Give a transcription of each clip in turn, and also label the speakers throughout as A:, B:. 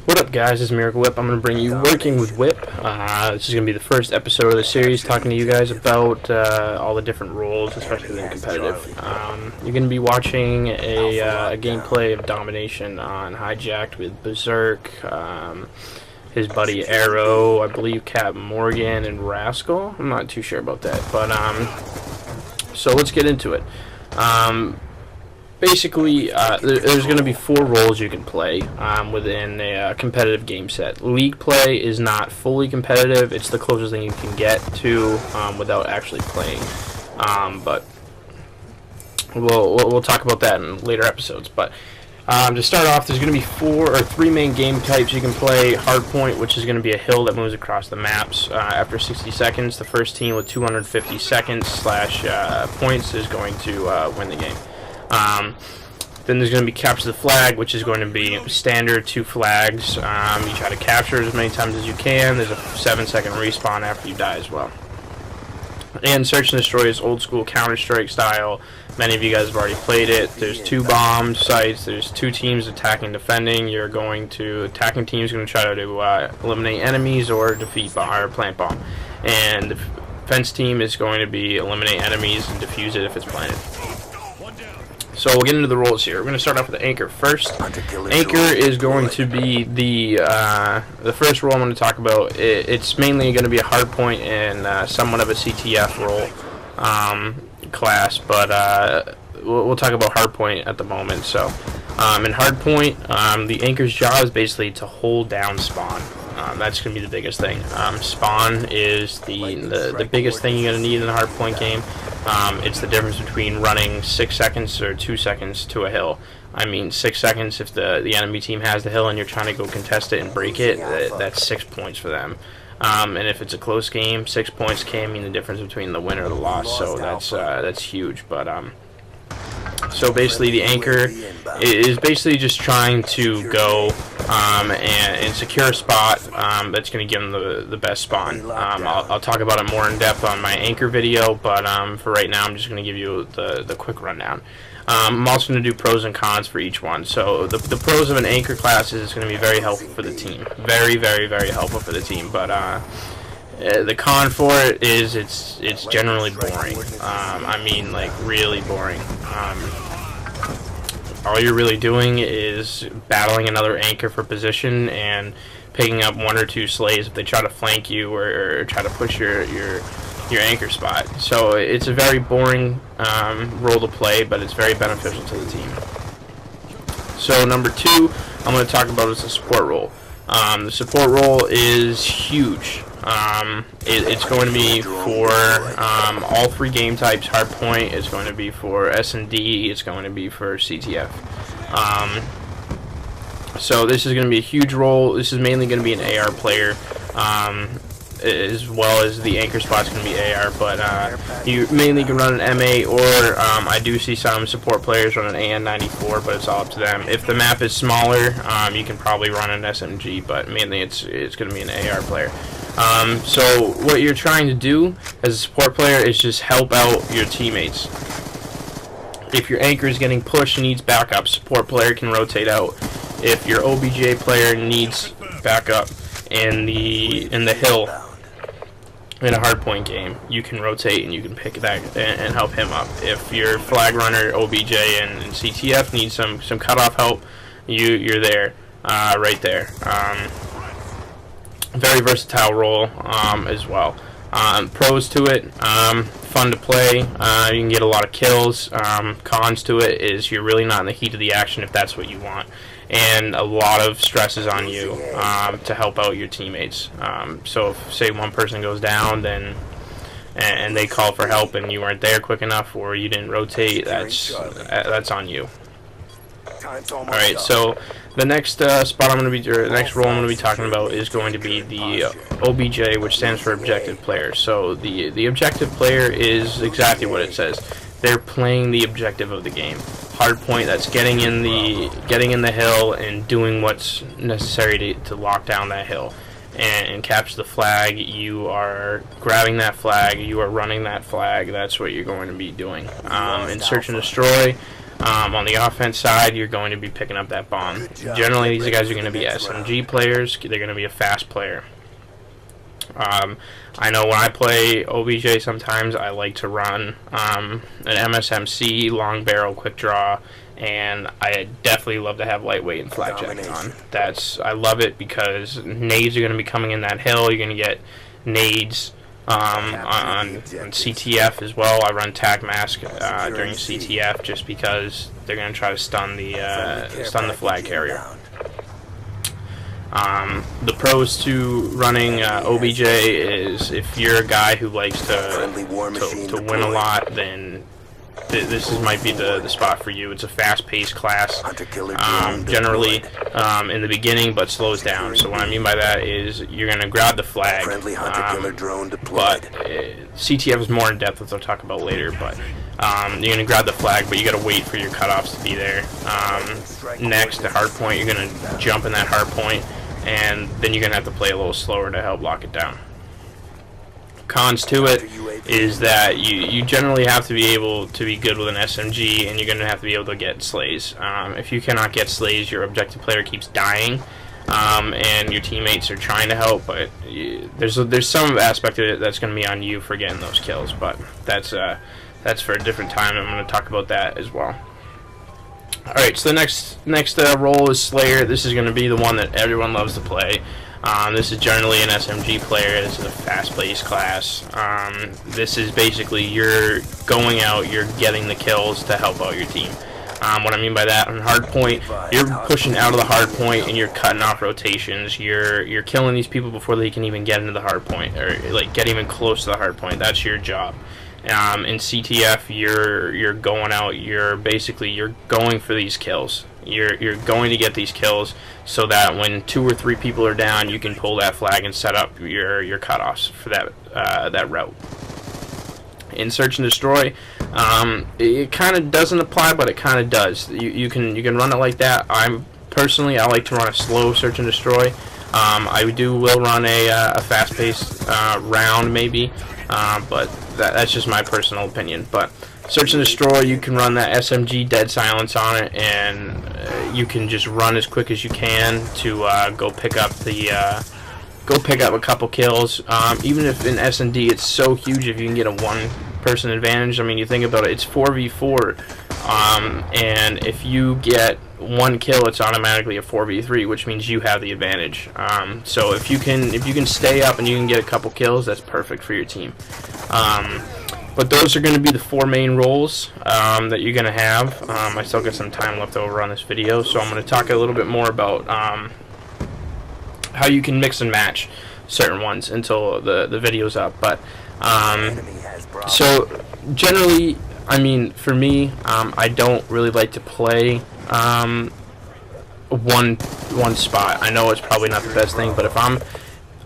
A: What up, guys? This is Miracle Whip. I'm going to bring you Working with Whip. This is going to be the first episode of the series, talking to you guys about all the different roles, especially in competitive. You're going to be watching a gameplay of Domination on Hijacked with Berserk, his buddy Arrow, I believe Cap Morgan, and Rascal. I'm not too sure about that, but so let's get into it. Basically, there's going to be 4 roles you can play within a competitive game set. League play is not fully competitive. It's the closest thing you can get to without actually playing. But we'll talk about that in later episodes. But to start off, there's going to be 4 or 3 main game types you can play. Hardpoint, which is going to be a hill that moves across the maps after 60 seconds. The first team with 250 seconds / points is going to win the game. Then there's going to be Capture the Flag, which is going to be standard 2 flags. You try to capture it as many times as you can. There's a 7-second respawn after you die as well. And Search and Destroy is old school Counter-Strike style. Many of you guys have already played it. There's 2 bomb sites. There's 2 teams attacking and defending. Attacking team is going to try to eliminate enemies or defeat or plant bomb. And the defense team is going to be eliminate enemies and defuse it if it's planted. So we'll get into the roles here. We're going to start off with the Anchor first. Anchor is going to be the first role I'm going to talk about. It's mainly going to be a hardpoint and somewhat of a CTF role class, but we'll talk about hardpoint at the moment. So in hardpoint, the Anchor's job is basically to hold down spawn. That's going to be the biggest thing. Spawn is the biggest thing you're going to need in a hardpoint game. It's the difference between running 6 seconds or 2 seconds to a hill. I mean, 6 seconds if the enemy team has the hill and you're trying to go contest it and break it, that's 6 points for them. And if it's a close game, 6 points can mean the difference between the win or the loss. So that's huge. But so basically, the Anchor is basically just trying to go and secure a spot that's going to give them the best spawn. I'll talk about it more in depth on my Anchor video, but for right now, I'm just going to give you the quick rundown. I'm also going to do pros and cons for each one. So the pros of an Anchor class is it's going to be very helpful for the team. Very, very, very helpful for the team. But the con for it is it's generally boring. I mean, like, really boring. All you're really doing is battling another Anchor for position and picking up 1 or 2 slays if they try to flank you or try to push your Anchor spot. So it's a very boring role to play, but it's very beneficial to the team. So number 2 I'm going to talk about is the support role. The support role is huge. It's going to be for all 3 game types. Hardpoint is going to be for S&D. It's going to be for CTF. So this is going to be a huge role. This is mainly going to be an AR player, as well as the Anchor spot's going to be AR. But you mainly can run an MA, or I do see some support players run an AN94, but it's all up to them. If the map is smaller, you can probably run an SMG, but mainly it's going to be an AR player. So what you're trying to do as a support player is just help out your teammates. If your Anchor is getting pushed and needs backup, support player can rotate out. If your OBJ player needs backup in the hill in a hardpoint game, you can rotate and you can pick that and help him up. If your flag runner, OBJ, and CTF need some cutoff help, you're there, right there. Very versatile role as well. Pros to it, fun to play. You can get a lot of kills. Cons to it is you're really not in the heat of the action if that's what you want, and a lot of stress is on you to help out your teammates. So if, say, one person goes down, then and they call for help and you weren't there quick enough or you didn't rotate, that's on you. Alright, so the next spot I'm going to be, or the next role I'm going to be talking about is going to be the OBJ, which stands for Objective Player. So the Objective Player is exactly what it says. They're playing the objective of the game. Hardpoint, that's getting in the hill and doing what's necessary to lock down that hill. And capture the flag, you are grabbing that flag, you are running that flag, that's what you're going to be doing. In Search and Destroy, On the offense side, you're going to be picking up that bomb. Generally, these guys are going to be SMG players. They're going to be a fast player. I know when I play OBJ, sometimes I like to run an MSMC, long barrel, quick draw, and I definitely love to have lightweight and flakjack on. I love it because nades are going to be coming in that hill. You're going to get nades on CTF as well. I run Tac Mask during CTF just because they're going to try to stun the flag carrier. The pros to running OBJ is if you're a guy who likes to win a lot, then this might be the spot for you. It's a fast-paced class, generally in the beginning, but slows down. So what I mean by that is you're going to grab the flag, but CTF is more in depth, which I'll talk about later. But you're going to grab the flag, but you got to wait for your cutoffs to be there. Next, the hard point, you're going to jump in that hard point, and then you're going to have to play a little slower to help lock it down. Cons to it is that you generally have to be able to be good with an SMG, and you're going to have to be able to get slays. If you cannot get slays, your objective player keeps dying, and your teammates are trying to help, but there's some aspect of it that's going to be on you for getting those kills, but that's for a different time. I'm going to talk about that as well. Alright, so the next role is Slayer. This is going to be the one that everyone loves to play. This is generally an SMG player. This is a fast-paced class. This is basically you're going out, you're getting the kills to help out your team. What I mean by that, on hard point, you're pushing out of the hard point and you're cutting off rotations. You're killing these people before they can even get into the hard point, or like get even close to the hard point. That's your job. In CTF, you're going out. You're going for these kills. You're going to get these kills so that when 2 or 3 people are down, you can pull that flag and set up your cutoffs for that route. In Search and Destroy, it kind of doesn't apply, but it kind of does. You can run it like that. I like to run a slow Search and Destroy. I will run a fast-paced round maybe, but that's just my personal opinion. But Search and Destroy, you can run that SMG Dead Silence on it, and you can just run as quick as you can to go pick up a couple kills. Even if in S&D it's so huge if you can get a one-person advantage. I mean, you think about it, it's 4v4, and if you get one kill, it's automatically a 4v3, which means you have the advantage. So if you can stay up and you can get a couple kills, that's perfect for your team. But those are going to be the 4 main roles that you're going to have. I still got some time left over on this video, so I'm going to talk a little bit more about how you can mix and match certain ones until the video's up. But so generally, I mean, for me, I don't really like to play one spot. I know it's probably not the best thing, but if I'm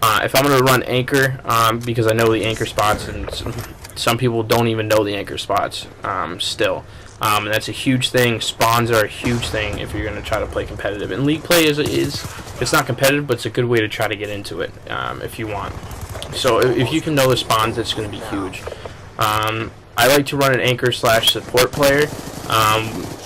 A: going to run anchor, because I know the anchor spots, and some people don't even know the anchor spots still. And that's a huge thing. Spawns are a huge thing if you're going to try to play competitive. And league play it's not competitive, but it's a good way to try to get into it if you want. So if you can know the spawns, it's going to be huge. I like to run an anchor / support player.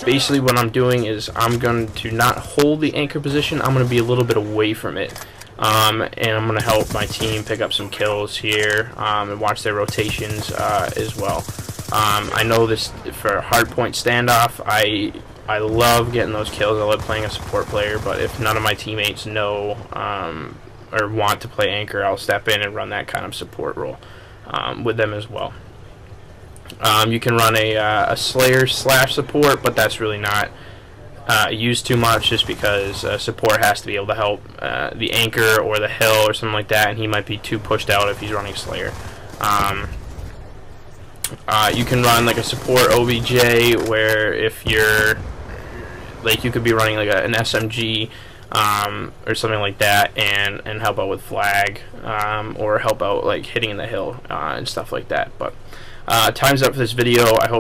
A: Basically what I'm doing is I'm going to not hold the anchor position. I'm going to be a little bit away from it. And I'm going to help my team pick up some kills here and watch their rotations as well. I know this for hardpoint standoff, I love getting those kills. I love playing a support player, but if none of my teammates know or want to play anchor, I'll step in and run that kind of support role with them as well. You can run a Slayer / support, but that's really not used too much, just because support has to be able to help the anchor or the hill or something like that, and he might be too pushed out if he's running Slayer. You can run like a support OBJ, where if you're like, you could be running like an SMG or something like that, and help out with flag, or help out like hitting in the hill and stuff like that. But time's up for this video. I hope